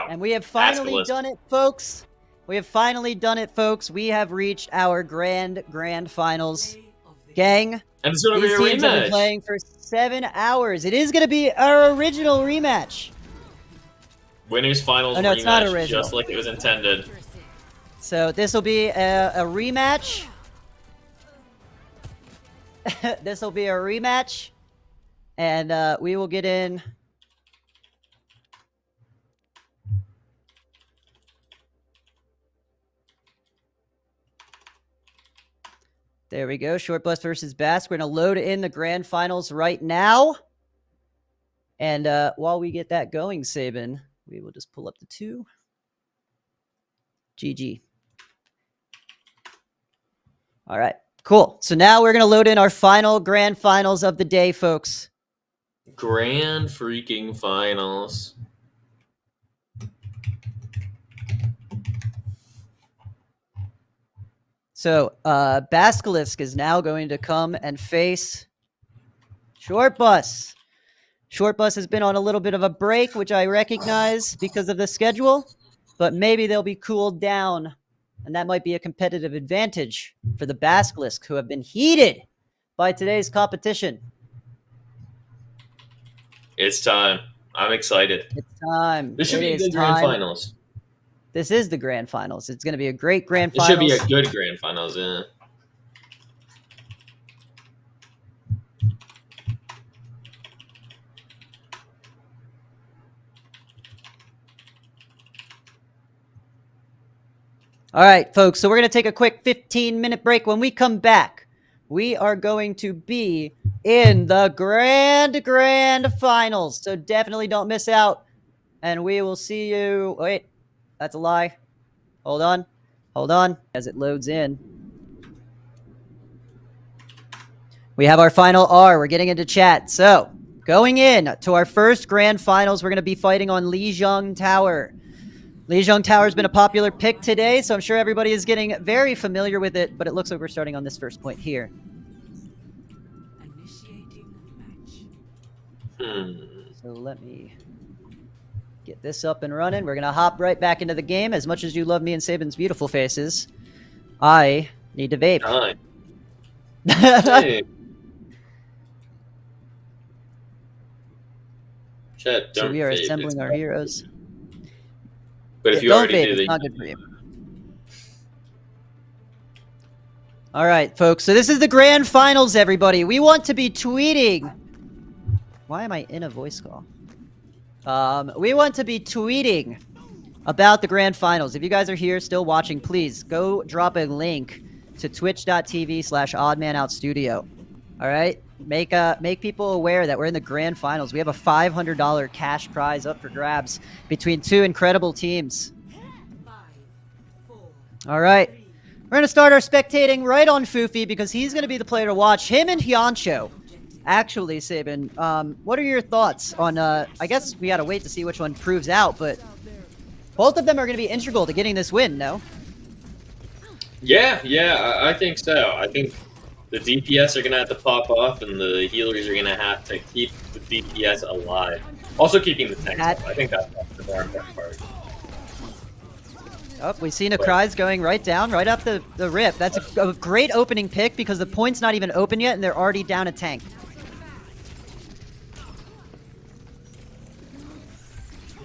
And we have finally done it, folks. We have finally done it, folks. We have reached our grand finals. Gang, and it's going to be a teams have been rematch. playing for 7 hours. It is going to be our original rematch. Winners finals no, rematch, it's not original. just like it was intended. So this will be a rematch. This will be a rematch. And we will get in. There we go. Short Bus versus Bask. We're going to load in the grand finals right now. And while we get that going, Sabin, we will just pull up the 2. GG. All right. Cool. So now we're going to load in our final grand finals of the day, folks. Grand freaking finals. So, Basilisk is now going to come and face Short Bus. Short Bus has been on a little bit of a break, which I recognize because of the schedule, but maybe they'll be cooled down, and that might be a competitive advantage for the Basilisk, who have been heated by today's competition. It's time. I'm excited. It's time. This should be the grand finals. This is the grand finals. It's going to be a great grand finals. It should be a good grand finals, yeah. All right, folks. So we're going to take a quick 15-minute break. When we come back, we are going to be in the grand finals. So definitely don't miss out. And we will see you. Wait, that's a lie. Hold on, as it loads in. We have our final R. We're getting into chat. So, going in to our first grand finals, we're going to be fighting on Lijiang Tower. Lijiang Tower has been a popular pick today, so I'm sure everybody is getting very familiar with it, but it looks like we're starting on this first point here. So let me get this up and running. We're going to hop right back into the game. As much as you love me and Sabin's beautiful faces, I need to vape. Hey. Chat, so we are assembling our heroes. But if you already vape, do, it's not good for you. All right, folks. So this is the grand finals, everybody. We want to be tweeting. Why am I in a voice call? We want to be tweeting about the grand finals. If you guys are here still watching, please go drop a link to twitch.tv/oddmanoutstudio. All right? Make people aware that we're in the grand finals. We have a $500 cash prize up for grabs between 2 incredible teams. All right. We're going to start our spectating right on Foofy because he's going to be the player to watch. Him and Hyancho. Actually, Sabin, what are your thoughts on, I guess we got to wait to see which one proves out, but both of them are going to be integral to getting this win, no? Yeah, I think so. I think the DPS are going to have to pop off, and the healers are going to have to keep the DPS alive. Also keeping the tanks alive. I think that's the more important part. Oh, we've seen Akri's going right down, right up the rip. That's a great opening pick because the point's not even open yet, and they're already down a tank.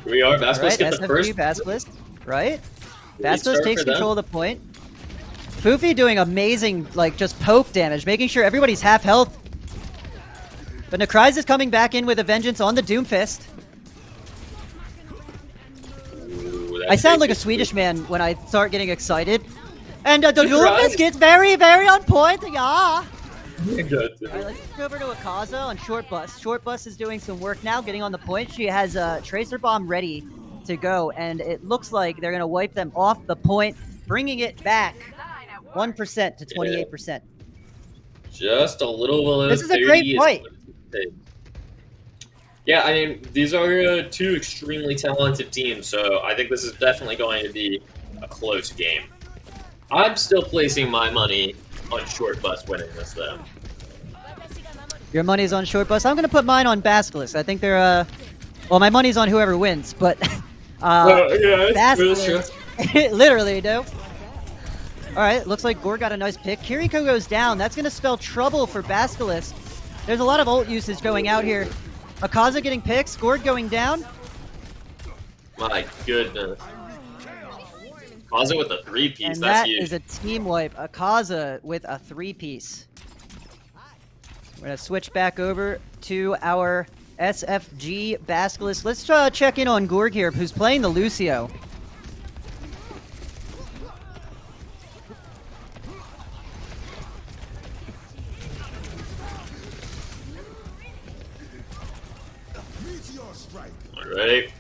We are. Basilisk get the SFG, first. Basilisk, right? Basilisk takes control of the point. Foofy doing amazing, like, just poke damage, making sure everybody's half health. But Akri's is coming back in with a vengeance on the Doomfist. Ooh, I sound like a Swedish man when I start getting excited. And the Doomfist gets very, very on point. Yeah. Good. Alright, let's go over to Akaza on Short Bus. Short Bus is doing some work now, getting on the point. She has a Tracer Bomb ready to go, and it looks like they're going to wipe them off the point, bringing it back 1% to 28%. Yeah. Just a little below 30. This is a great fight. Yeah, I mean, these are 2 extremely talented teams, so I think this is definitely going to be a close game. I'm still placing my money on Short Bus winning this, though. Your money's on Short Bus. I'm going to put mine on Basilisk. I think they're, well, my money's on whoever wins, but Yeah, Basilisk, literally, no. All right, looks like Gore got a nice pick. Kiriko goes down. That's going to spell trouble for Basilisk. There's a lot of ult usage going out here. Akaza getting picks. Gore going down. My goodness. Akaza with a 3-piece, And that's that huge. is a team wipe. Akaza with a 3-piece. We're going to switch back over to our SFG Basilisk. Let's check in on Gorg here, who's playing the Lucio. Alright.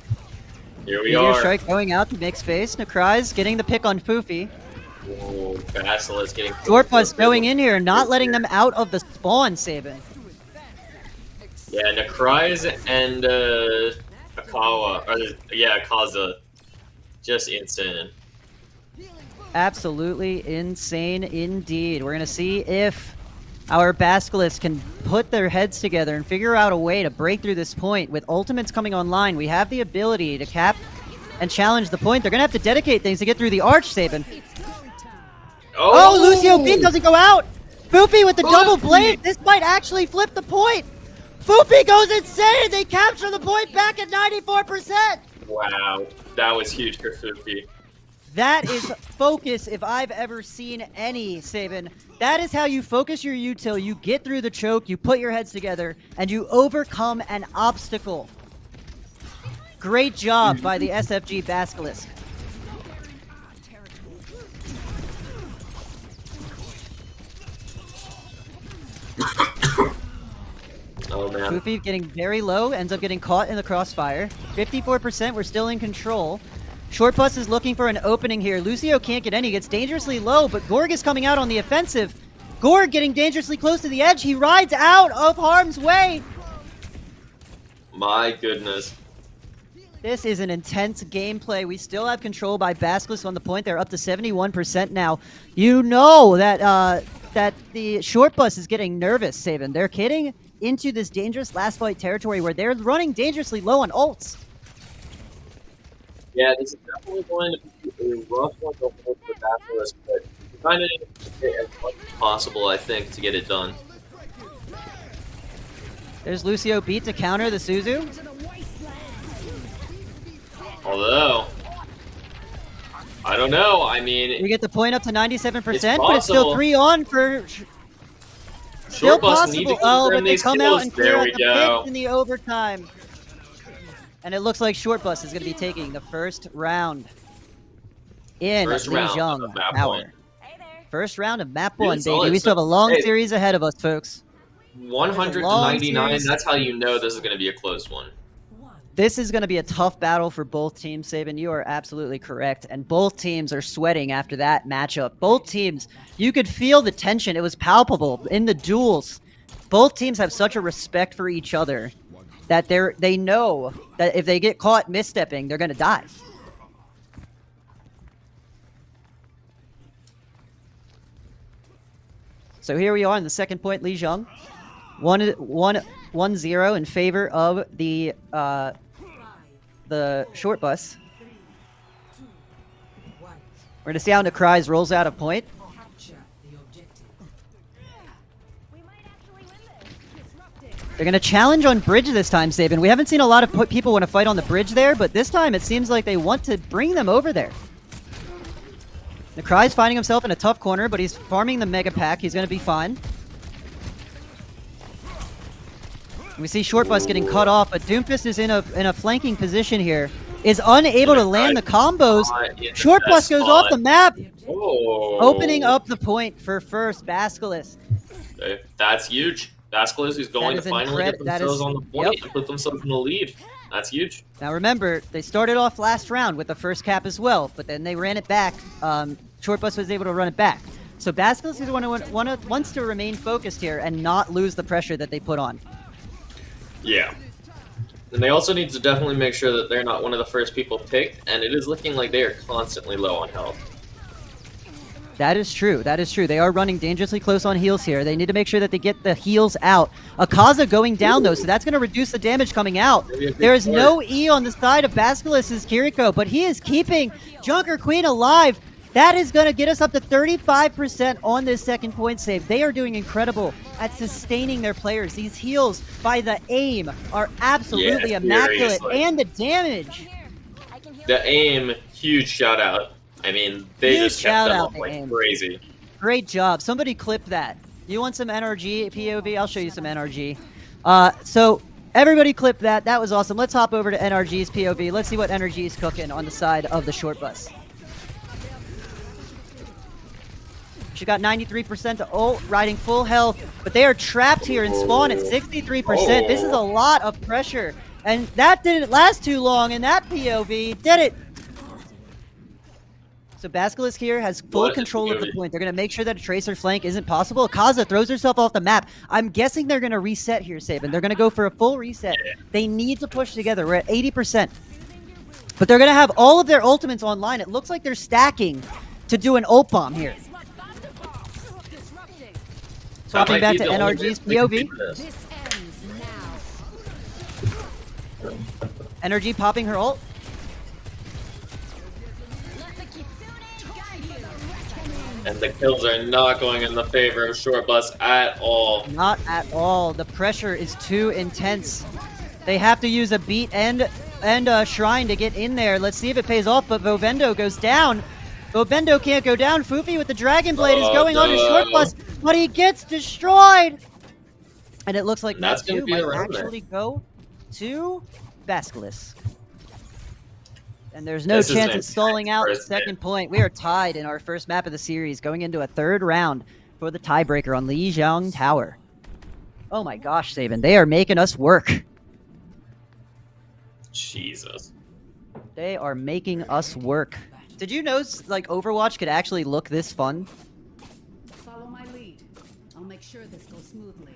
Here we Meteor are. Strike going out to make space. Nakrais getting the pick on Foofy. Oh, Basilisk getting... Short Bus going in here, not letting them out of the spawn, Sabin. Yeah, Nakrais and Akaza. Just insane. Absolutely insane indeed. We're going to see if our Basilisk can put their heads together and figure out a way to break through this point. With ultimates coming online, we have the ability to cap and challenge the point. They're going to have to dedicate things to get through the arch, Sabin. Oh, Lucio Bean doesn't go out! Foofy with the double blade! This might actually flip the point! Foofy goes insane! They capture the point back at 94%! Wow, that was huge for Foofy. That is focus if I've ever seen any, Sabin. That is how you focus your util. You get through the choke, you put your heads together, and you overcome an obstacle. Great job by the SFG Basilisk. Oh man. Foofy getting very low, ends up getting caught in the crossfire. 54%, we're still in control. Short Bus is looking for an opening here. Lucio can't get any, gets dangerously low, but Gorg is coming out on the offensive. Gorg getting dangerously close to the edge. He rides out of harm's way. My goodness. This is an intense gameplay. We still have control by Basilisk on the point. They're up to 71% now. You know that that the Short Bus is getting nervous, Sabin. They're getting into this dangerous last fight territory where they're running dangerously low on ults. Yeah, this is definitely going to be a rough one to hold for Basilisk, but we're trying to get as much as possible, I think, to get it done. There's Lucio beat to counter the Suzu. Although, I don't know. I mean, We get the point up to 97%, but it's possible. still 3 on for... Still Short Bus need to possible. Oh, confirm but they these come kills. out and clear There out we the go. picks in the overtime. And it looks like Short Bus is going to be taking the first round in First round Lijiang of map Tower. one. First round of map 1, It's baby. solid We still have a stuff. long Hey. series ahead of us, folks. 199, series. that's how you know this is going to be a close one. This is going to be a tough battle for both teams, Sabin. You are absolutely correct. And both teams are sweating after that matchup. Both teams, you could feel the tension. It was palpable in the duels. Both teams have such a respect for each other that they know that if they get caught misstepping, they're going to die. So here we are in the second point, Lijiang. 1-0 in favor of the Short Bus. We're going to see how Nakrais rolls out a point. They're going to challenge on bridge this time, Sabin. We haven't seen a lot of people want to fight on the bridge there, but this time it seems like they want to bring them over there. Nakrais finding himself in a tough corner, but he's farming the Mega Pack. He's going to be fine. We see Short Bus getting cut off, but Doomfist is in a flanking position here. Is unable to land the combos. Short Bus goes off the map, opening up the point for first Basilisk. That's huge. Basilisk is going to finally get themselves on the point and put themselves in the lead. That's huge. Now remember, they started off last round with the first cap as well, but then they ran it back. Short Bus was able to run it back. So Basilisk wants to remain focused here and not lose the pressure that they put on. Yeah. And they also need to definitely make sure that they're not one of the first people picked, and it is looking like they are constantly low on health. That is true. That is true. They are running dangerously close on heals here. They need to make sure that they get the heals out. Akaza going down, though, so that's going to reduce the damage coming out. There is no E on the side of Basilisk's Kiriko, but he is keeping Junker Queen alive. That is going to get us up to 35% on this second point save. They are doing incredible at sustaining their players. These heals by the aim are absolutely immaculate. Seriously. And the damage. The aim, huge shout out. I mean, they Huge just kept them shout up out like to aim. crazy. Great job. Somebody clip that. You want some NRG POV? I'll show you some NRG. So everybody clip that. That was awesome. Let's hop over to NRG's POV. Let's see what NRG is cooking on the side of the short bus. She got 93% to ult, riding full health, but they are trapped here in spawn at 63%. This is a lot of pressure, and that didn't last too long, and that POV did it. So Basilisk here has full control of the point. They're going to make sure that a tracer flank isn't possible. Akaza throws herself off the map. I'm guessing they're going to reset here, Saban. They're going to go for a full reset. They need to push together. We're at 80%. But they're going to have all of their ultimates online. It looks like they're stacking to do an ult bomb here. Swapping back to NRG's POV. NRG popping her ult. And the kills are not going in the favor of Short Bus at all. Not at all. The pressure is too intense. They have to use a beat and a shrine to get in there. Let's see if it pays off, but Vovendo goes down. Vovendo can't go down. Fufi with the Dragon Blade is going on to Short Bus, but he gets destroyed. And it looks like that's Nat 2 might actually go to Basilisk. And there's no chance of stalling out the second point. We are tied in our first map of the series, going into a third round for the tiebreaker on Lijiang Tower. Oh my gosh, Saban, they are making us work. Jesus. They are making us work. Did you know, like, Overwatch could actually look this fun? Follow my lead. I'll make sure this goes smoothly.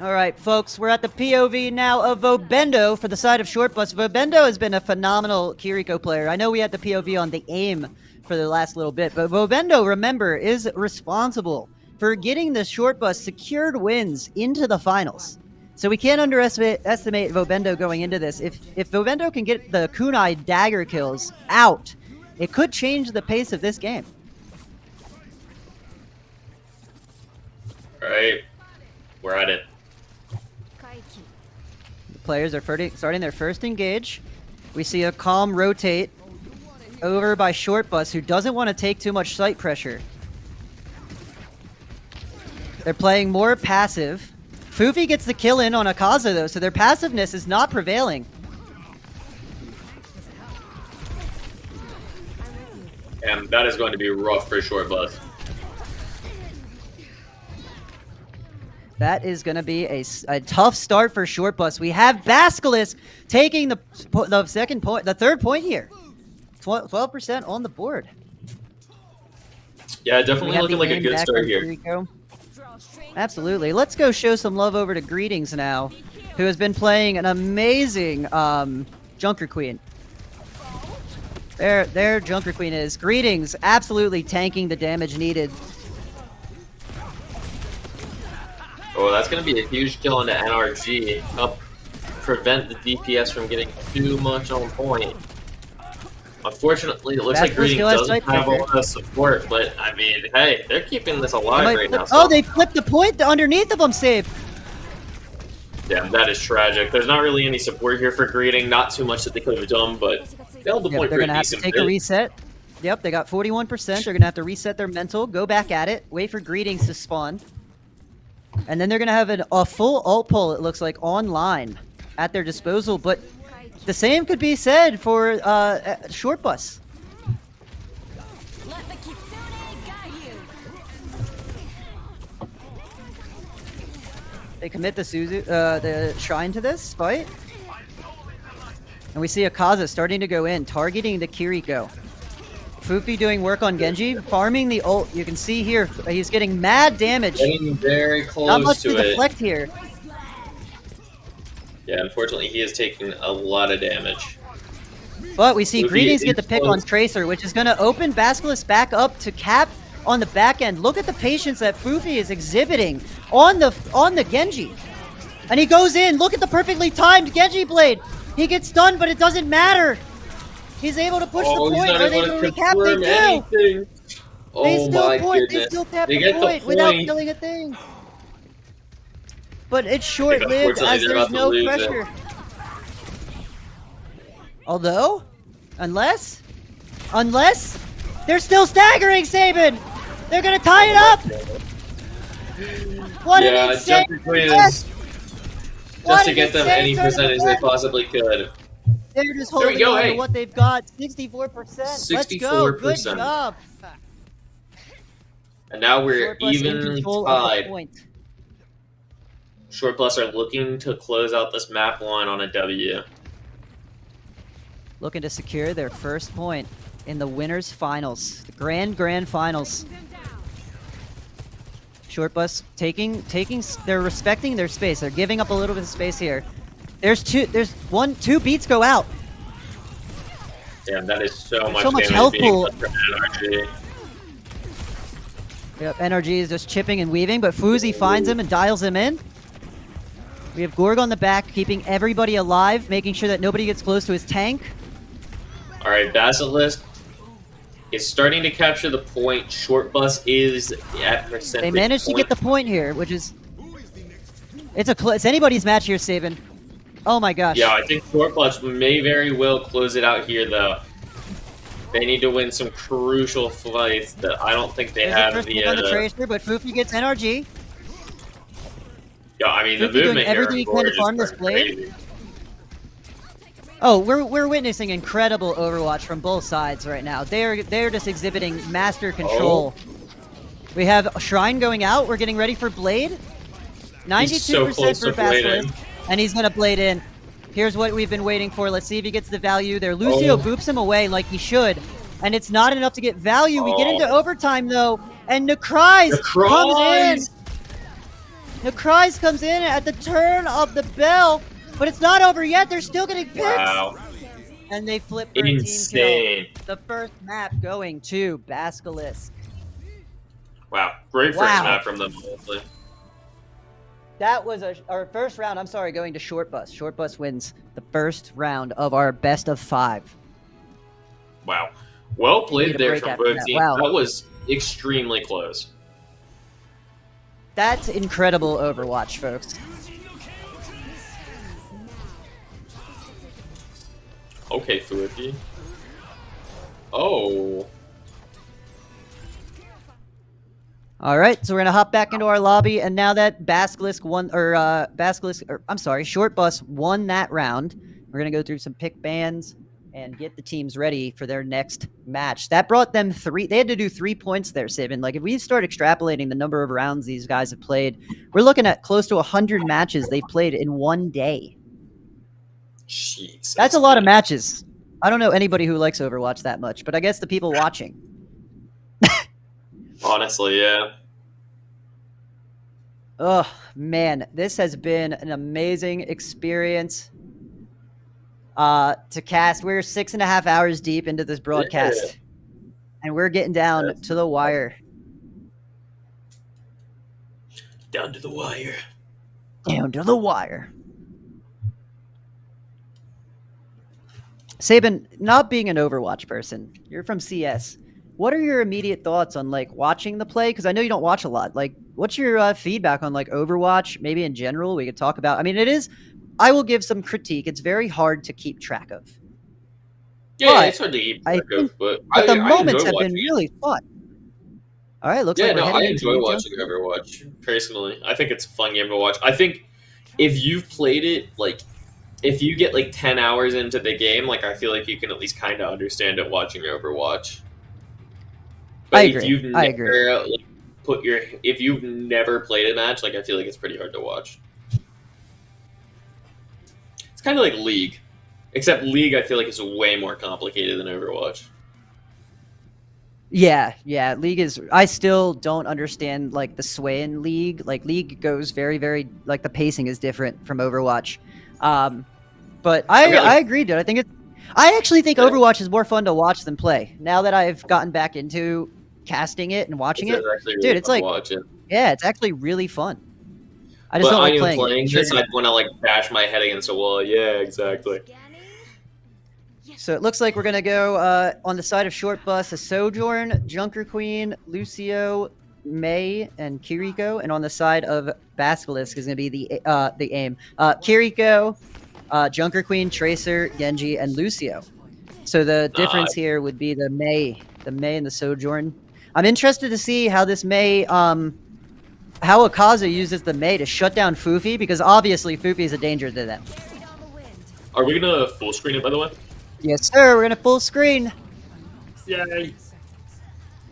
All right, folks, we're at the POV now of Vobendo for the side of Short Bus. Vobendo has been a phenomenal Kiriko player. I know we had the POV on the aim for the last little bit, but Vobendo, remember, is responsible for getting the Short Bus secured wins into the finals. So we can't underestimate Vobendo going into this. If Vobendo can get the kunai dagger kills out, it could change the pace of this game. All right, we're at it. Players are starting their first engage. We see a calm rotate over by Short Bus, who doesn't want to take too much site pressure. They're playing more passive. Fufi gets the kill in on Akaza, though, so their passiveness is not prevailing. And that is going to be rough for Short Bus. That is going to be a tough start for Short Bus. We have Basilisk taking the second point, the third point here. 12% on the board. Yeah, definitely looking like a good start here. Absolutely. Let's go show some love over to Greetings now, who has been playing an amazing Junker Queen. There Junker Queen is. Greetings, absolutely tanking the damage needed. Oh, that's going to be a huge kill into NRG. Help prevent the DPS from getting too much on point. Unfortunately, it looks like Greetings doesn't have a lot of support, but I mean, hey, they're keeping this alive right now. Oh, they flipped the point underneath of them, save. Yeah, that is tragic. There's not really any support here for Greeting. Not too much that they could have done, but they held the point they're pretty going to have to decent. take a reset. Yep, they got 41%. They're going to have to reset their mental, go back at it, wait for Greetings to spawn. And then they're going to have a full ult pull, it looks like, online at their disposal. But the same could be said for Short Bus. They commit the shrine to this fight. And we see Akaza starting to go in, targeting the Kiriko. Fufi doing work on Genji, farming the ult. You can see here, he's getting mad damage. Getting very close Not much to to deflect here. Yeah, unfortunately, he is taking a lot of damage. But we see Luffy Greetings get is the pick close. on Tracer, which is going to open Basilisk back up to Cap on the back end. Look at the patience that Fufi is exhibiting on the Genji. And he goes in. Look at the perfectly timed Genji blade. He gets stunned, but it doesn't matter. He's able to push the Oh, he's point. not Are they able going to to recap? They confirm do. anything. They Oh still my point. They goodness. still tap They the get the point without point. killing a thing. But it's think short-lived unfortunately as they're there's about to no lose it. pressure. Although, unless, they're still staggering Saban. They're gonna tie it up. What an Yeah, insane just between press. What just to an get them insane any turn of percentage they events. possibly could. They're just There we holding go, on hey. to what they've got. 64%. Let's go. Good 64%. job. And now we're Short Bus in even control of the tied. point. Short Bus are looking to close out this map one on a W. Looking to secure their first point in the winners finals, the grand finals. Short Bus they're respecting their space. They're giving up a little bit of space here. There's two beats go out. Damn, that is so much so much damage health being pool. put from NRG. Yep, NRG is just chipping and weaving, but Fuzi finds him and dials him in. We have Gorg on the back, keeping everybody alive, making sure that nobody gets close to his tank. Alright, Basilisk is starting to capture the point. Short Bus is at percentage. They managed to get the point here, which is... It's anybody's match here, Saban. Oh my gosh. Yeah, I think Short Bus may very well close it out here, though. They need to win some crucial fights that I don't think they There's have the first the. pick on the Tracer, but Fufi gets NRG. Yeah, I mean the Fufi doing movement here everything he can on to board farm is this blade. crazy. Oh, we're witnessing incredible Overwatch from both sides right now. They're just exhibiting master control. We have Shrine going out. We're getting ready for Blade. 92% so close for to Basilisk, blading. and he's gonna Blade in. Here's what we've been waiting for. Let's see if he gets the value there. Lucio boops him away like he should, and it's not enough to get value. We get into overtime though, and Necryze comes in. Necryze comes in at the turn of the bell, but it's not over yet. They're still getting picks. Wow. And they flip for a team Insane. kill. The first map going to Basilisk. Wow. Great first Wow. map from them, honestly. That was our first round. I'm sorry, going to Short Bus. Short Bus wins the first round of our best of 5. Wow. Well Need played a there break from after both that. teams. Wow. That was extremely close. That's incredible Overwatch, folks. Okay, Fuji. Oh. All right, so we're gonna hop back into our lobby, and now that Short Bus won that round, we're gonna go through some pick bans and get the teams ready for their next match. That brought them 3. They had to do 3 points there, Saban. Like if we start extrapolating the number of rounds these guys have played, we're looking at close to 100 matches they've played in one day. Jeez. That's a lot of matches. I don't know anybody who likes Overwatch that much, but I guess the people watching. Honestly, yeah. Oh, man. This has been an amazing experience to cast. We're 6.5 hours deep into this broadcast, Yeah. and we're getting down to the wire. Down to the wire. Down to the wire. Saban, not being an Overwatch person, you're from CS. What are your immediate thoughts on like watching the play? Because I know you don't watch a lot. Like, what's your feedback on like Overwatch? Maybe in general, we could talk about. I mean, it is. I will give some critique. It's very hard to keep track of. Yeah, But it's hard to keep I track of, but the I moments enjoy have watching been it. really fun. All right, looks Yeah, like we're no, I heading into enjoy New watching Junction. Overwatch, personally. I think it's a fun game to watch. I think if you've played it, like, if you get, like, 10 hours into the game, like, I feel like you can at least kind of understand it watching Overwatch. But I if agree. you've I never, agree. like, if you've never played a match, like, I feel like it's pretty hard to watch. It's kind of like League. Except League, I feel like, is way more complicated than Overwatch. Yeah. League is. I still don't understand like the sway in League. Like League goes very, very like the pacing is different from Overwatch. But I agree, dude. I think I actually think Yeah. Overwatch is more fun to watch than play. Now that I've gotten back into casting it and watching it, Actually dude, really it's fun like, to watch it. yeah, it's actually really fun. I just But don't I like am playing playing it. this, I'd want to like bash my head against a wall. Yeah, exactly. So it looks like we're gonna go on the side of Short Bus, a Sojourn, Junker Queen, Lucio, May, and Kiriko, and on the side of Basilisk is gonna be the aim. Kiriko, Junker Queen, Tracer, Genji, and Lucio. So the difference here would be the May and the Sojourn. I'm interested to see how this May, how Akaza uses the May to shut down Fufi, because obviously Fufi is a danger to them. Are we gonna full screen it, by the way? Yes, sir. We're gonna full screen. Yay!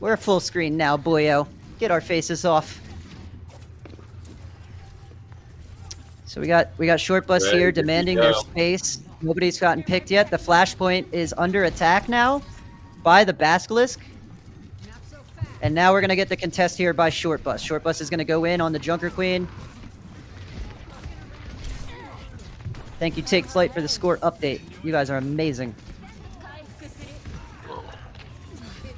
We're full screen now, boyo. Get our faces off. So we got Short Bus Ready, here good to demanding their go. space. Nobody's gotten picked yet. The flashpoint is under attack now by the Basilisk. And now we're gonna get the contest here by Short Bus. Short Bus is gonna go in on the Junker Queen. Thank you, Take Flight, for the score update. You guys are amazing.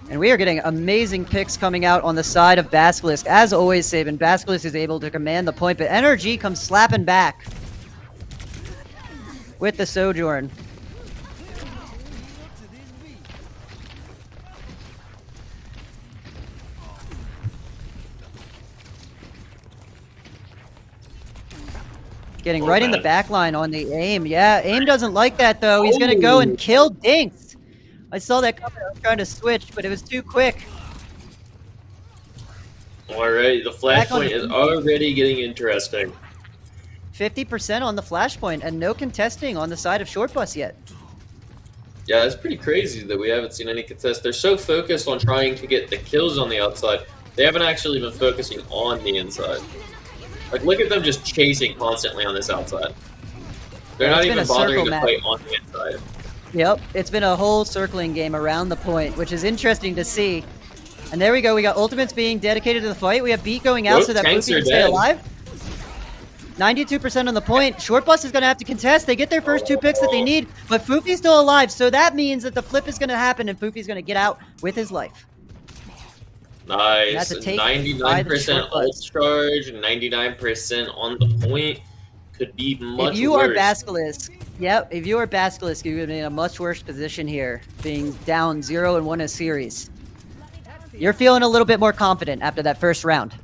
And we are getting amazing picks coming out on the side of Basilisk. As always, Saban, Basilisk is able to command the point, but NRG comes slapping back with the Sojourn. Getting right in the back line on the aim. Yeah, aim doesn't like that, though. He's going to go and kill Dinks. I saw that coming. I was trying to switch, but it was too quick. Alright, the flashpoint is already getting interesting. 50% on the flashpoint and no contesting on the side of Short Bus yet. Yeah, it's pretty crazy that we haven't seen any contest. They're so focused on trying to get the kills on the outside, they haven't actually been focusing on the inside. Like, look at them just chasing constantly on this outside. They're not even bothering to fight on the inside. Yep, it's been a whole circling game around the point, which is interesting to see. And there we go, we got ultimates being dedicated to the fight. We have beat going out so that Fufi can stay alive. 92% on the point. Short Bus is going to have to contest. They get their first two picks that they need, but Fufi's still alive, so that means that the flip is going to happen and Fufi's going to get out with his life. Nice. 99% ult charge, 99% on the point. Could be much worse. If you are Basilisk, yep, if you are Basilisk, you're going to be in a much worse position here, being down 0-1 a series. You're feeling a little bit more confident after that first round.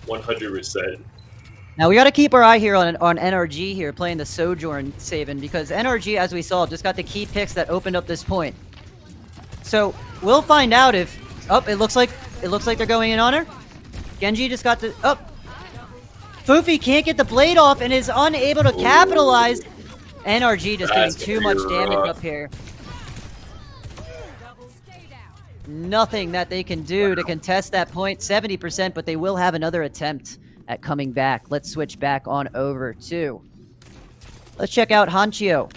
100%. Now we got to keep our eye here on NRG here playing the Sojourn Saban, because NRG, as we saw, just got the key picks that opened up this point. So we'll find out if it looks like they're going in on her. Genji just got the Fufi can't get the blade off and is unable to capitalize. NRG just doing too much damage up here. Nothing that they can do to contest that point. 70%, but they will have another attempt at coming back. Let's switch back on over to. Let's check out Hanchio.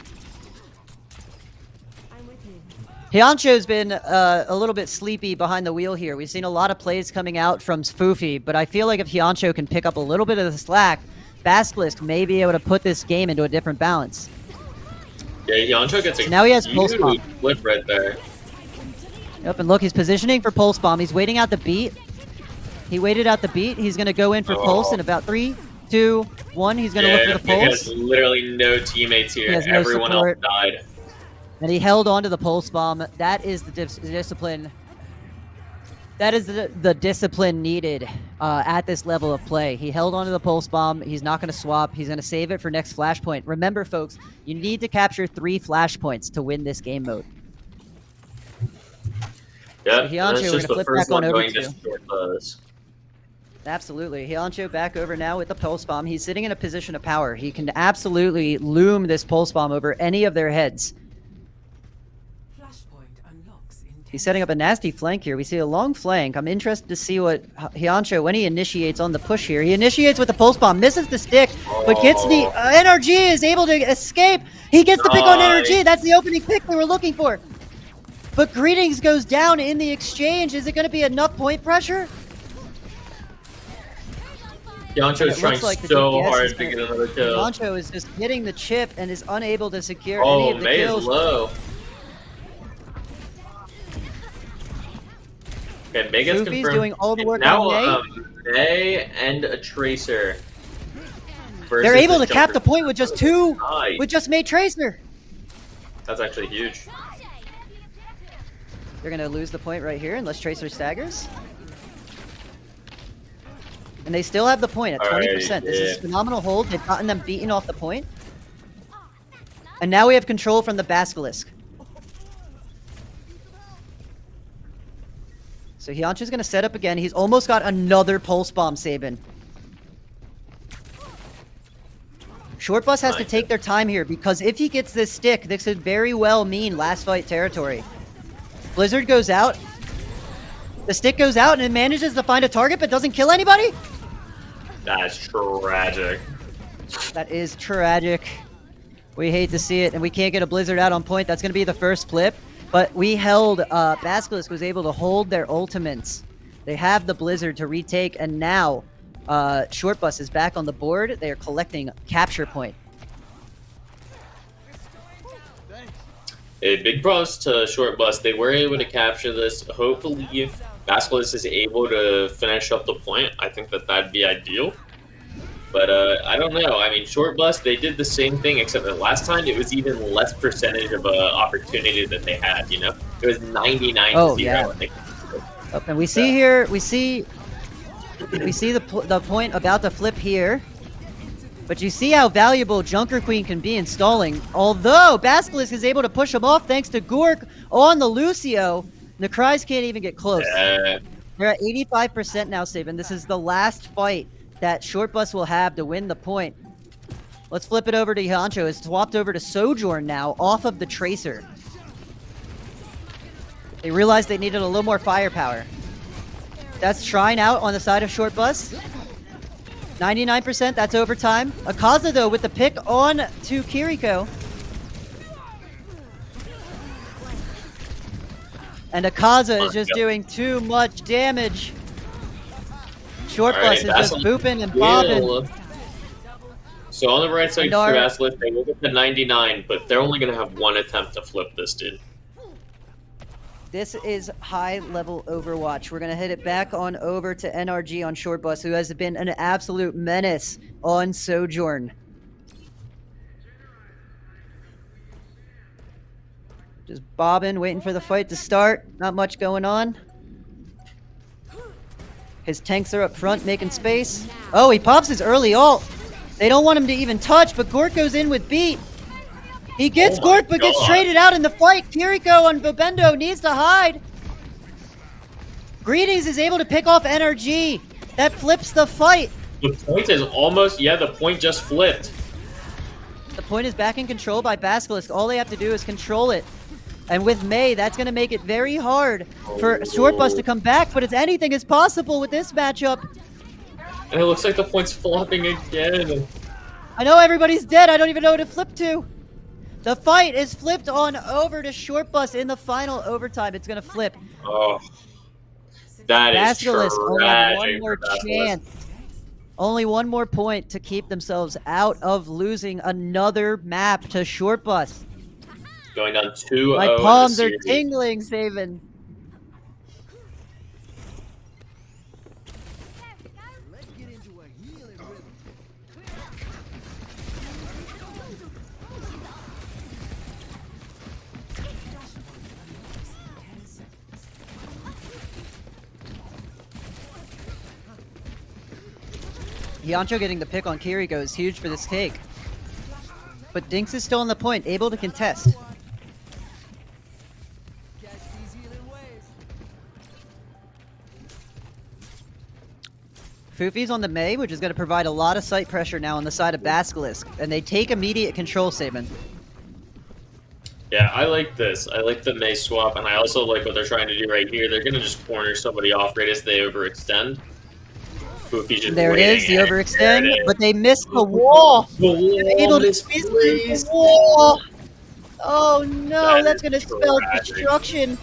Hyuncho's been a little bit sleepy behind the wheel here. We've seen a lot of plays coming out from Fufi, but I feel like if Hyuncho can pick up a little bit of the slack, Basilisk may be able to put this game into a different balance. Yeah, Hyuncho gets a now he has pulse bomb. Flip right there. Yep, and look, he's positioning for pulse bomb. He's waiting out the beat. He waited out the beat. He's going to go in for pulse in about 3, 2, 1. He's going to look for the pulse. He has literally no teammates here. No Everyone support. else died. And he held on to the pulse bomb. That is the discipline. That is the discipline needed at this level of play. He held on to the pulse bomb. He's not going to swap. He's going to save it for next flashpoint. Remember, folks, you need to capture 3 flashpoints to win this game mode. Yeah, so Hyuncho, we're going to flip back on over to. Absolutely. Hyuncho back over now with the pulse bomb. He's sitting in a position of power. He can absolutely loom this pulse bomb over any of their heads. He's setting up a nasty flank here. We see a long flank. I'm interested to see what Hyuncho, when he initiates on the push here. He initiates with the pulse bomb, misses the stick, but gets the NRG, is able to escape. He gets the pick on NRG. That's the opening pick we were looking for. But Greetings goes down in the exchange. Is it going to be enough point pressure? Yoncho is It trying looks like the so DPS hard is to gonna- get another kill. Yoncho is just getting the chip and is unable to secure any Oh, of the May is kills. low. Okay, May gets Goofy's confirmed. doing all the And work now, on May. May and a Tracer. They're versus able to the cap Jumper. the point with just two, Nice. with just May Tracer. That's actually huge. They're gonna lose the point right here unless Tracer staggers. And they still have the point at 20%. This is yeah. phenomenal hold. They've gotten them beaten off the point. And now we have control from the Basilisk. So Hyuncha's gonna set up again. He's almost got another pulse bomb, Sabin. Short Bus has to take their time here because if he gets this stick, this could very well mean last fight territory. Blizzard goes out. The stick goes out and it manages to find a target but doesn't kill anybody? That's tragic. That is tragic. We hate to see it, and we can't get a Blizzard out on point. That's going to be the first flip. But we held, Basilisk was able to hold their ultimates. They have the Blizzard to retake, and now Short Bus is back on the board. They are collecting capture point. A big props to Short Bus. They were able to capture this. Hopefully, Basilisk is able to finish up the point. I think that that'd be ideal. But I don't know. I mean, Short Bus, they did the same thing, except that last time it was even less percentage of opportunity that they had, you know? It was 99 Oh, to 0. yeah. I think. Oh, and we see here, we see the point about to flip here. But you see how valuable Junker Queen can be in stalling. Although Basilisk is able to push him off thanks to Gork on the Lucio. Necry's can't even get close. Yeah. They're at 85% now, Sabin. This is the last fight that Short Bus will have to win the point. Let's flip it over to Hyuncho. It's swapped over to Sojourn now off of the Tracer. They realized they needed a little more firepower. That's Shrine out on the side of Short Bus. 99%, that's overtime. Akaza, though, with the pick on to Kiriko. And Akaza is just doing too much damage. Short Bus is just booping and bobbing. So on the right side for Our- Basilisk, they will get the 99, but they're only going to have one attempt to flip this, dude. This is high-level Overwatch. We're going to hit it back on over to NRG on Short Bus, who has been an absolute menace on Sojourn. Just bobbing, waiting for the fight to start. Not much going on. His tanks are up front, making space. Oh, he pops his early ult. They don't want him to even touch, but Gork goes in with beat. He gets Oh my Gork, but gets God. traded out in the fight. Kiriko on Bobendo needs to hide. Greetings is able to pick off NRG. That flips the fight. The point is almost, yeah, the point just flipped. The point is back in control by Basilisk. All they have to do is control it. And with May, that's going to make it very hard for Short Bus to come back, but anything is possible with this matchup. And it looks like the point's flopping again. I know everybody's dead. I don't even know who to flip to. The fight is flipped on over to Short Bus in the final overtime. It's going to flip. Oh, that is Basilisk only have one tragic more for Basilisk. chance. Only one more point to keep themselves out of losing another map to Short Bus. Going down 2-0. My in the palms are series. tingling, Saban. Hyuncho getting the pick on Kiriko is huge for this take. But Dinks is still on the point, able to contest. Fufi's on the Mei, which is going to provide a lot of sight pressure now on the side of Basilisk. And they take immediate control, Saban. Yeah, I like this. I like the May swap, and I also like what they're trying to do right here. They're going to just corner somebody off right as they overextend. Goofy's just There it is, the waiting, and overextend, there it is. but they missed the wall. The wall Able to misplaced. miss the wall. Oh no, That that's is going to spell tragic. destruction.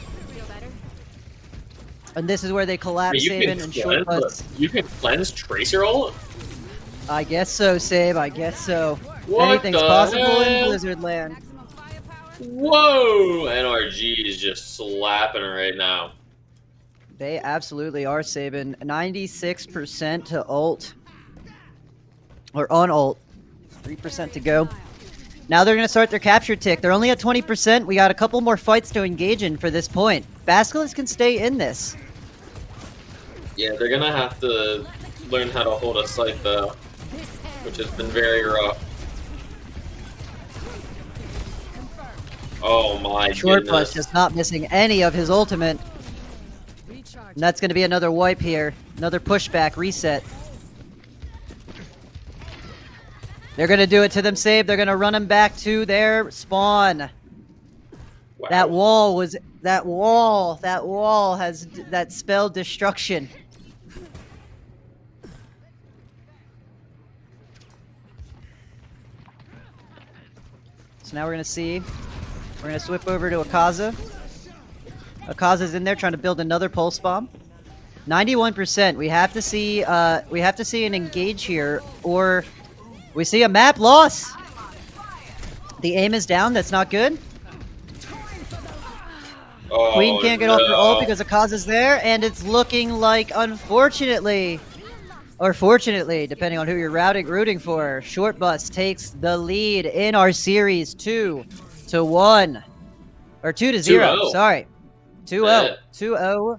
And this is where they collapse You Saban can and Short cleanse, Bus. you can cleanse Tracer ult? I guess so, Sabe. I guess so. What Anything's the possible hell? in Blizzard Land. Maximum firepower. Whoa! NRG is just slapping right now. They absolutely are, Saban. 96% to ult. Or on ult. 3% to go. Now they're going to start their capture tick. They're only at 20%. We got a couple more fights to engage in for this point. Basilisk can stay in this. Yeah, they're gonna have to learn how to hold a sight though, which has been very rough. Oh my Short goodness. Bus just not missing any of his ultimate. Recharge. And that's going to be another wipe here. Another pushback reset. They're going to do it to them, Save. They're going to run them back to their spawn. Wow. That wall has that spelled destruction. So now we're going to see. We're going to swip over to Akaza. Akaza's in there trying to build another pulse bomb. 91%. We have to see an engage here, or we see a map loss. The aim is down. That's not good. Oh, Queen can't get off her no. ult because Akaza's there, and it's looking like, unfortunately, or fortunately, depending on who you're rooting for, Short Bus takes the lead in our series 2-1. Or 2-0, 2-0. sorry. 2-0. Yeah. 2-0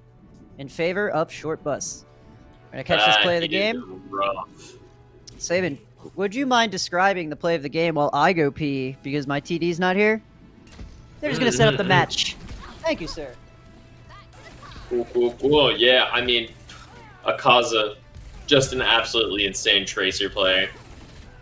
in favor of Short Bus. We're going to catch this play of the That game. is rough. Saban, would you mind describing the play of the game while I go pee because my TD's not here? They're just going to set up the match. Thank you, sir. Cool. Yeah, I mean, Akaza, just an absolutely insane Tracer player.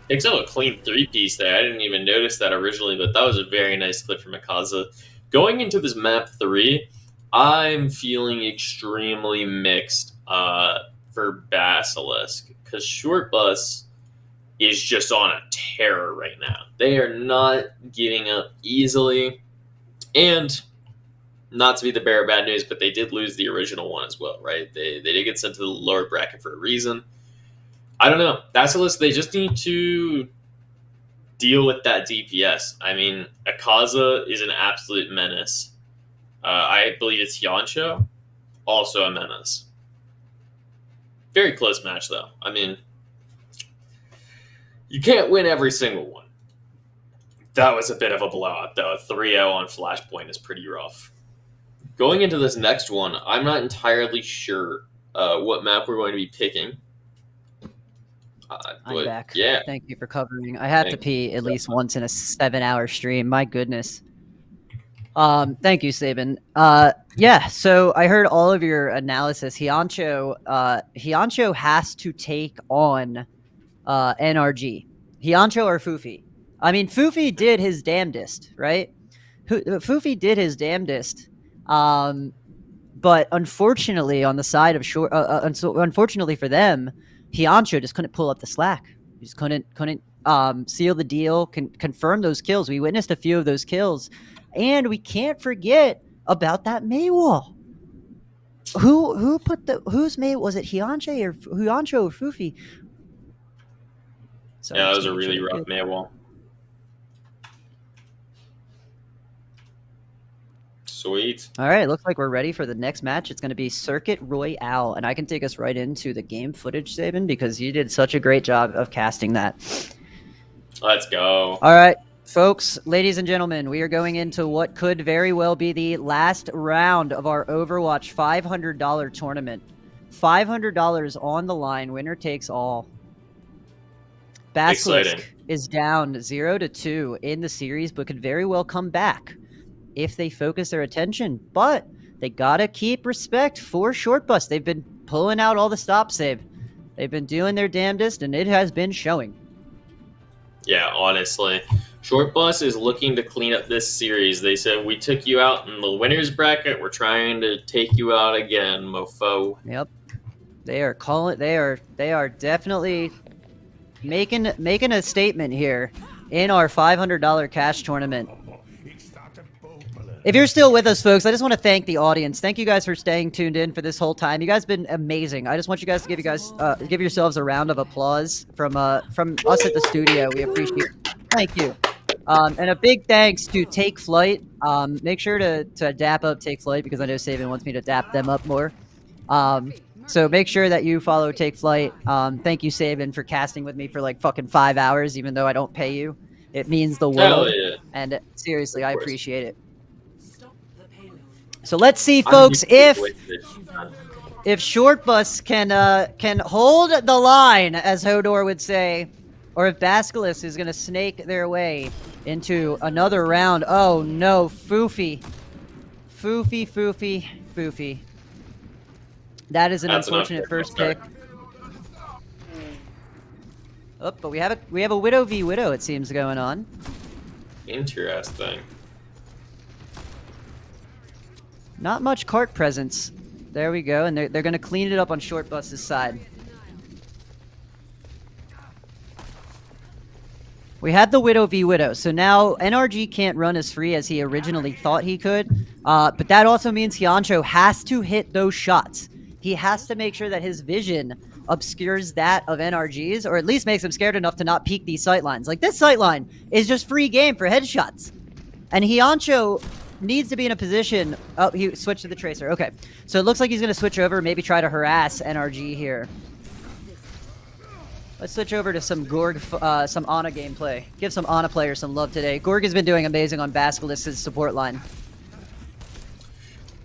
Picks up a clean 3-piece there. I didn't even notice that originally, but that was a very nice clip from Akaza. Going into this map 3, I'm feeling extremely mixed for Basilisk, because Short Bus is just on a terror right now. They are not giving up easily, and not to be the bearer of bad news, but they did lose the original one as well, right? They did get sent to the lower bracket for a reason. I don't know. Basilisk, they just need to deal with that DPS. I mean, Akaza is an absolute menace. I believe it's Yansho, also a menace. Very close match, though. I mean, you can't win every single one. That was a bit of a blowout, though. 3-0 on Flashpoint is pretty rough. Going into this next one, I'm not entirely sure what map we're going to be picking. I'm back. Yeah. Thank you for covering. I have to pee at least once in a 7-hour stream. My goodness. Thank you, Saban. Yeah, so I heard all of your analysis. Hiancho has to take on NRG. Hiancho or Fufi? I mean, Fufi did his damnedest, right? Fufi did his damnedest. But unfortunately, on the side of Short, unfortunately for them, Hiancho just couldn't pull up the slack. He just couldn't seal the deal, confirm those kills. We witnessed a few of those kills, and we can't forget about that Mei wall. Who put whose Mei was it? Hiancho or Fufi? Sorry, Yeah, that was a really rough Mei wall. Sweet. All right, looks like we're ready for the next match. It's going to be Circuit Royale, and I can take us right into the game footage, Saban, because you did such a great job of casting that. Let's go. All right, folks, ladies and gentlemen, we are going into what could very well be the last round of our Overwatch $500 tournament. $500 on the line, winner takes all. Basilisk Exciting. is down 0-2 in the series, but could very well come back if they focus their attention. But they gotta keep respect for Short Bus. They've been pulling out all the stops. They've been doing their damnedest, and it has been showing. Yeah, honestly. Short Bus is looking to clean up this series. They said, we took you out in the winner's bracket. We're trying to take you out again, mofo. Yep. They are calling. They are definitely making a statement here in our $500 cash tournament. If you're still with us, folks, I just want to thank the audience. Thank you guys for staying tuned in for this whole time. You guys have been amazing. I just want you guys to give yourselves a round of applause from us at the studio. We appreciate it. Thank you. And a big thanks to Take Flight. Make sure to dap up Take Flight because I know Saban wants me to dap them up more. So make sure that you follow Take Flight. Thank you, Saban, for casting with me for like fucking 5 hours, even though I don't pay you. It means the world. Yeah. And seriously, I appreciate it. So let's see, folks, if Short Bus can hold the line, as Hodor would say, or if Basilisk is going to snake their way into another round. Oh no, Foofy. That is an unfortunate first pick. Oh, but we have a Widow v Widow, it seems, going on. Interesting. Not much cart presence. There we go, and they're going to clean it up on Short Bus's side. We had the Widow v Widow, so now NRG can't run as free as he originally thought he could, but that also means Hyuncho has to hit those shots. He has to make sure that his vision obscures that of NRG's, or at least makes him scared enough to not peek these sightlines. Like, this sightline is just free game for headshots. And Hyuncho needs to be in a position... Oh, he switched to the Tracer. Okay. So it looks like he's going to switch over, maybe try to harass NRG here. Let's switch over to some Gorg, some Ana gameplay. Give some Ana players some love today. Gorg has been doing amazing on Basilisk's support line.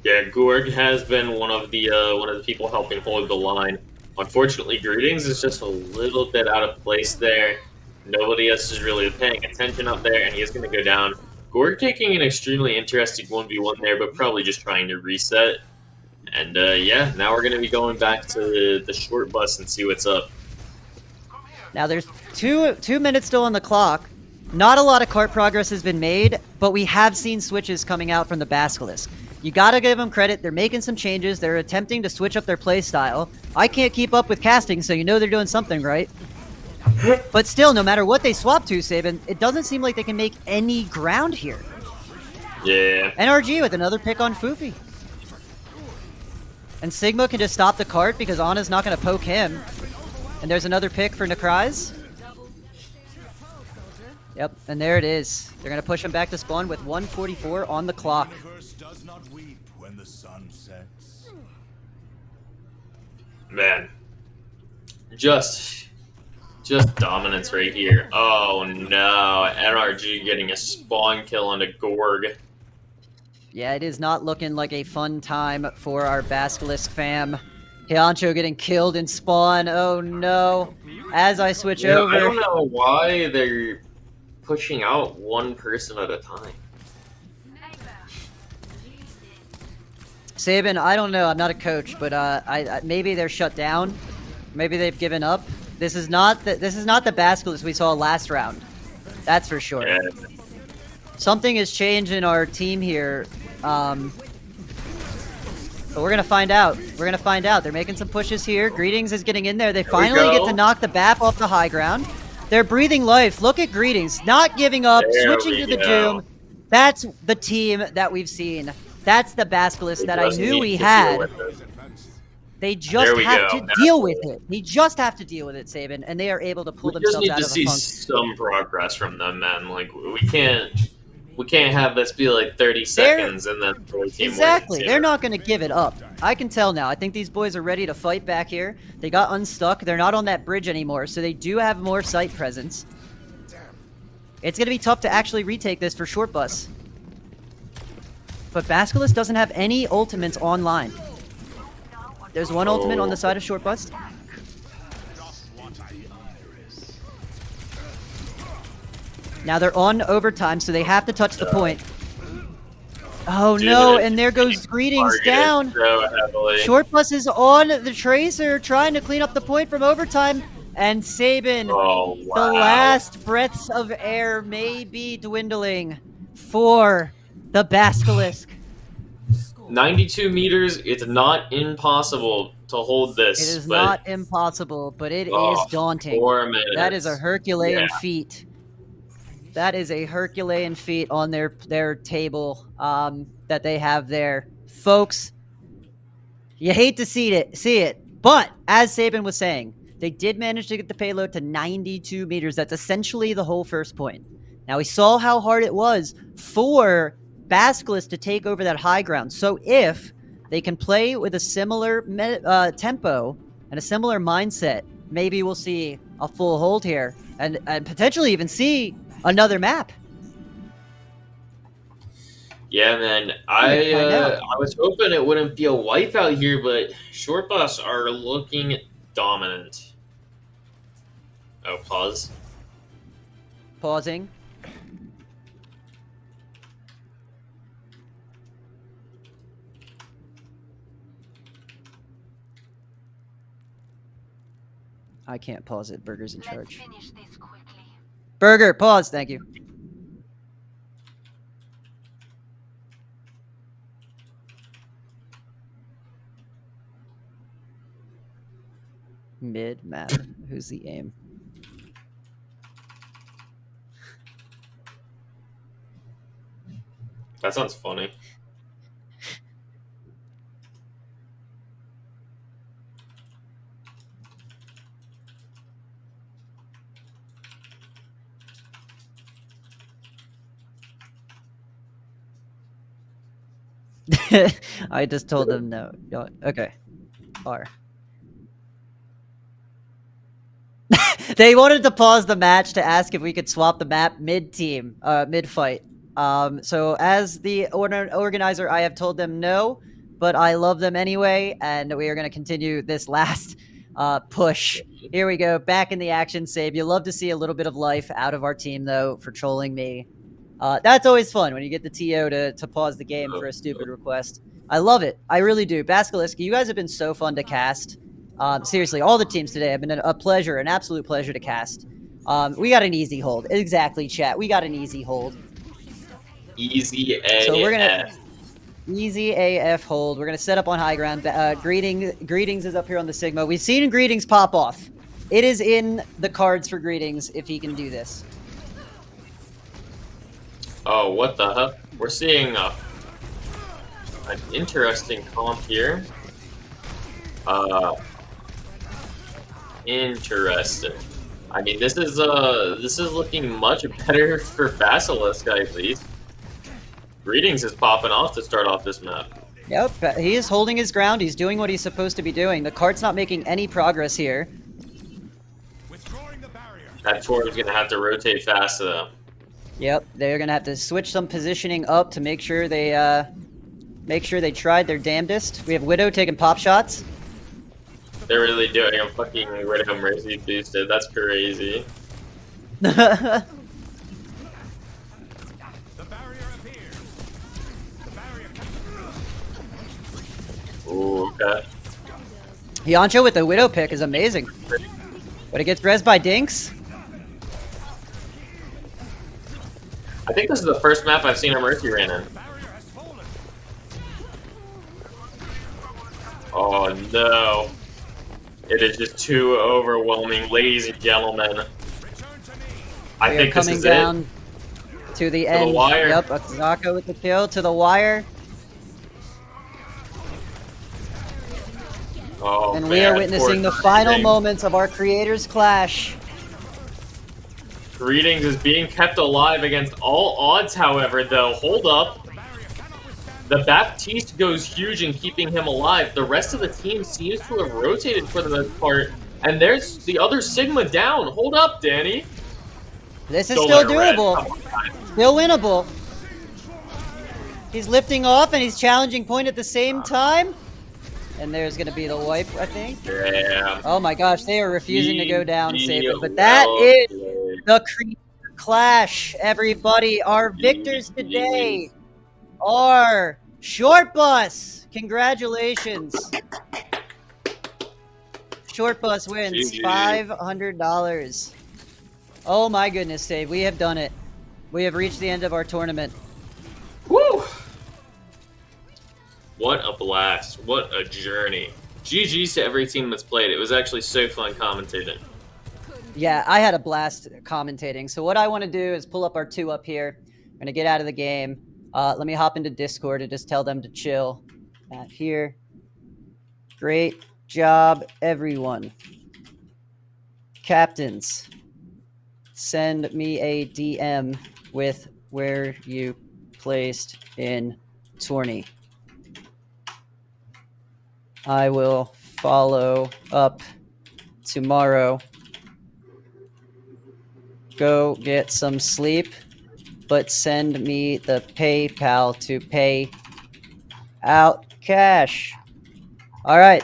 Yeah, Gorg has been one of the people helping hold the line. Unfortunately, Greetings is just a little bit out of place there. Nobody else is really paying attention up there, and he is going to go down. Gorg taking an extremely interesting 1v1 there, but probably just trying to reset. And yeah, now we're going to be going back to the Short Bus and see what's up. Now there's two minutes still on the clock. Not a lot of cart progress has been made, but we have seen switches coming out from the Basilisk. You gotta give them credit. They're making some changes. They're attempting to switch up their play style. I can't keep up with casting, so you know they're doing something right. But still, no matter what they swap to, Saban, it doesn't seem like they can make any ground here. Yeah. NRG with another pick on Foofy. And Sigma can just stop the cart because Ana's not going to poke him. And there's another pick for Nekrais. Yep, and there it is. They're going to push him back to spawn with 1:44 on the clock. Man. Just dominance right here. Oh no, NRG getting a spawn kill on a Gorg. Yeah, it is not looking like a fun time for our Basilisk fam. Hyuncho getting killed in spawn. Oh no. As I switch over. I don't know why they're pushing out one person at a time. Saban, I don't know. I'm not a coach, but maybe they're shut down. Maybe they've given up. This is not the Basilisk we saw last round. That's for sure. Yeah. Something has changed in our team here. But we're gonna find out. We're gonna find out. They're making some pushes here. Greetings is getting in there. They finally get to knock the BAP off the high ground. They're breathing life. Look at Greetings, not giving up, switching to the Doom. That's the team that we've seen. That's the Basilisk that I knew we had. They just have to deal with it. They just have to deal with it, Saban, and they are able to pull themselves out of the funk. We just need to see some progress from them, man. Like we can't have this be like 30 seconds and then the team exactly. wins, They're not going to give it up. I can tell now. I think these boys are ready to fight back here. They got unstuck. They're not on that bridge anymore, so they do have more site presence. It's going to be tough to actually retake this for Short Bus. But Basilisk doesn't have any ultimates online. There's one ultimate on the side of Short Bus. Now they're on overtime, so they have to touch the point. Oh no, and there goes Greetings down. Short Bus is on the Tracer, trying to clean up the point from overtime. And Saban, the last breaths of air may be dwindling for the Basilisk. 92 meters, it's not impossible to hold this. It is not impossible, but it is daunting. 4 minutes. That is a Herculean feat. That is a Herculean feat on their table that they have there. Folks, you hate to see it, but as Sabin was saying, they did manage to get the payload to 92 meters. That's essentially the whole first point. Now, we saw how hard it was for Basilisk to take over that high ground. So if they can play with a similar tempo and a similar mindset, maybe we'll see a full hold here and potentially even see another map. Yeah, man. know. I was hoping it wouldn't be a wipeout here, but Short Bus are looking dominant. Oh, pause. Pausing. I can't pause it. Burger's in charge. Finish this quickly. Burger, pause. Thank you. Mid map. Who's the aim? That sounds funny. I just told them no. Okay. R. They wanted to pause the match to ask if we could swap the map mid-team, mid-fight. So as the organizer, I have told them no, but I love them anyway, and we are going to continue this last push. Here we go, back in the action, Save. You love to see a little bit of life out of our team, though, for trolling me. That's always fun when you get the TO to pause the game for a stupid request. I love it. I really do. Basilisk, you guys have been so fun to cast. Seriously, all the teams today have been a pleasure, an absolute pleasure to cast. We got an easy hold. Exactly, chat. We got an easy hold. Easy AF. So we're gonna easy AF hold. We're gonna set up on high ground. Greetings is up here on the Sigma. We've seen Greetings pop off. It is in the cards for Greetings if he can do this. Oh, what the heck? We're seeing an interesting comp here. Interesting. I mean, this is looking much better for Basilisk at least. Greetings is popping off to start off this map. Yep, he is holding his ground. He's doing what he's supposed to be doing. The cart's not making any progress here. That Tor's gonna have to rotate fast though. Yep, they're gonna have to switch some positioning up to make sure they tried their damnedest. We have Widow taking pop shots. They're really doing a fucking Widow Mercy boosted. That's crazy. Ooh, okay. Yancho with the Widow pick is amazing. But it gets res by Dinks. I think this is the first map I've seen a Mercy ran in. Oh no. It is just too overwhelming, ladies and gentlemen. I think this coming is down to the end. the wire. Yep, Zaka with the kill to the wire. Oh, And we are man, witnessing the poor final Greetings. moments of our creators' clash. Greetings is being kept alive against all odds, however, though. Hold up. The Baptiste goes huge in keeping him alive. The rest of the team seems to have rotated for the most part. And there's the other Sigma down. Hold up, Danny. This is Don't still let her red. doable. Still winnable. He's lifting off and he's challenging point at the same time. And there's going to be the wipe, I think. Yeah. Oh my gosh, they are refusing to go down, Saban. But Well that is played. the creator clash, everybody. Our victors today are Short Bus. Congratulations. Short Bus wins GG. $500. Oh my goodness, Dave. We have done it. We have reached the end of our tournament. Woo! What a blast. What a journey. GG's to every team that's played. It was actually so fun commentating. Yeah, I had a blast commentating. So what I want to do is pull up our 2 up here. I'm going to get out of the game. Let me hop into Discord and just tell them to chill. Matt here. Great job, everyone. Captains, send me a DM with where you placed in tourney. I will follow up tomorrow. Go get some sleep, but send me the PayPal to pay out cash. All right.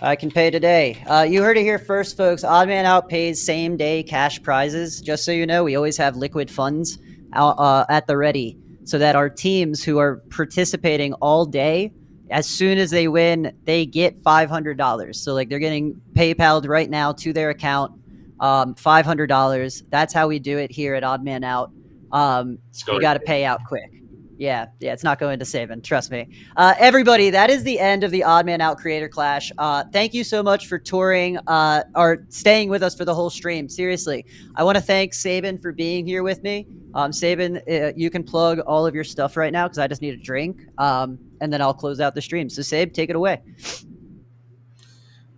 I can pay today. You heard it here first, folks. Odd Man Out pays same day cash prizes. Just so you know, we always have liquid funds out, at the ready so that our teams who are participating all day, as soon as they win, they get $500. So, like, they're getting PayPal'd right now to their account, $500. That's how we do it here at Odd Man Out. You got to pay out quick. Yeah, it's not going to Saban. Trust me. Everybody, that is the end of the Odd Man Out Creator Clash. Thank you so much for touring or staying with us for the whole stream. Seriously, I want to thank Saban for being here with me. Saban, you can plug all of your stuff right now because I just need a drink, and then I'll close out the stream. So, Sabe, take it away.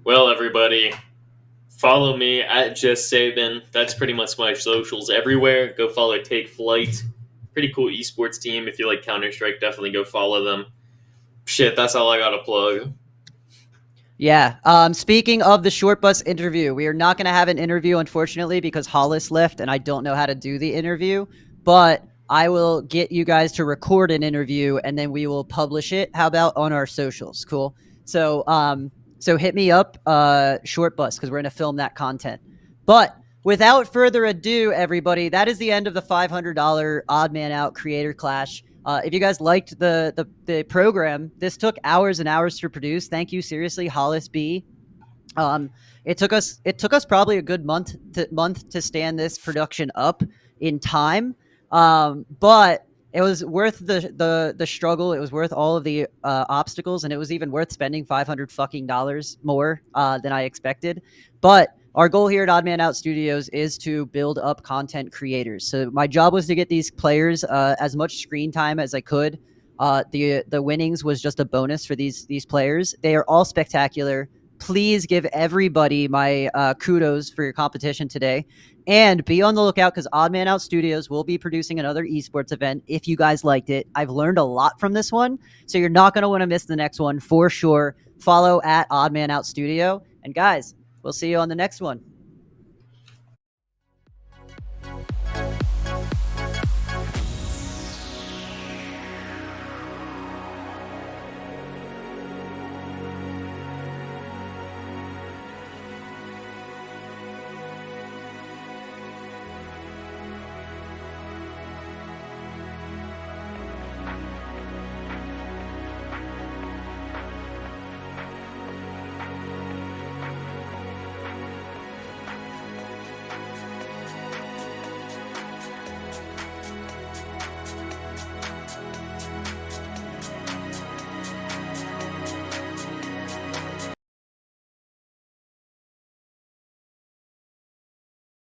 Well, everybody, follow me at Just Saban. That's pretty much my socials everywhere. Go follow Take Flight. Pretty cool esports team. If you like Counter-Strike, definitely go follow them. Shit, that's all I got to plug. Yeah. Speaking of the short bus interview, we are not going to have an interview, unfortunately, because Hollis left and I don't know how to do the interview. But I will get you guys to record an interview and then we will publish it. How about on our socials? Cool. So hit me up, short bus, because we're going to film that content. But without further ado, everybody, that is the end of the $500 Odd Man Out Creator Clash. If you guys liked the program, this took hours and hours to produce. Thank you, seriously, Hollis B. It took us probably a good month to stand this production up in time. But it was worth the struggle. It was worth all of the obstacles, and it was even worth spending $500 more than I expected. But our goal here at Odd Man Out Studios is to build up content creators. So my job was to get these players as much screen time as I could. The winnings was just a bonus for these players. They are all spectacular. Please give everybody my kudos for your competition today. And be on the lookout because Odd Man Out Studios will be producing another esports event if you guys liked it. I've learned a lot from this one, so you're not going to want to miss the next one for sure. Follow at Odd Man Out Studio. And guys, we'll see you on the next one.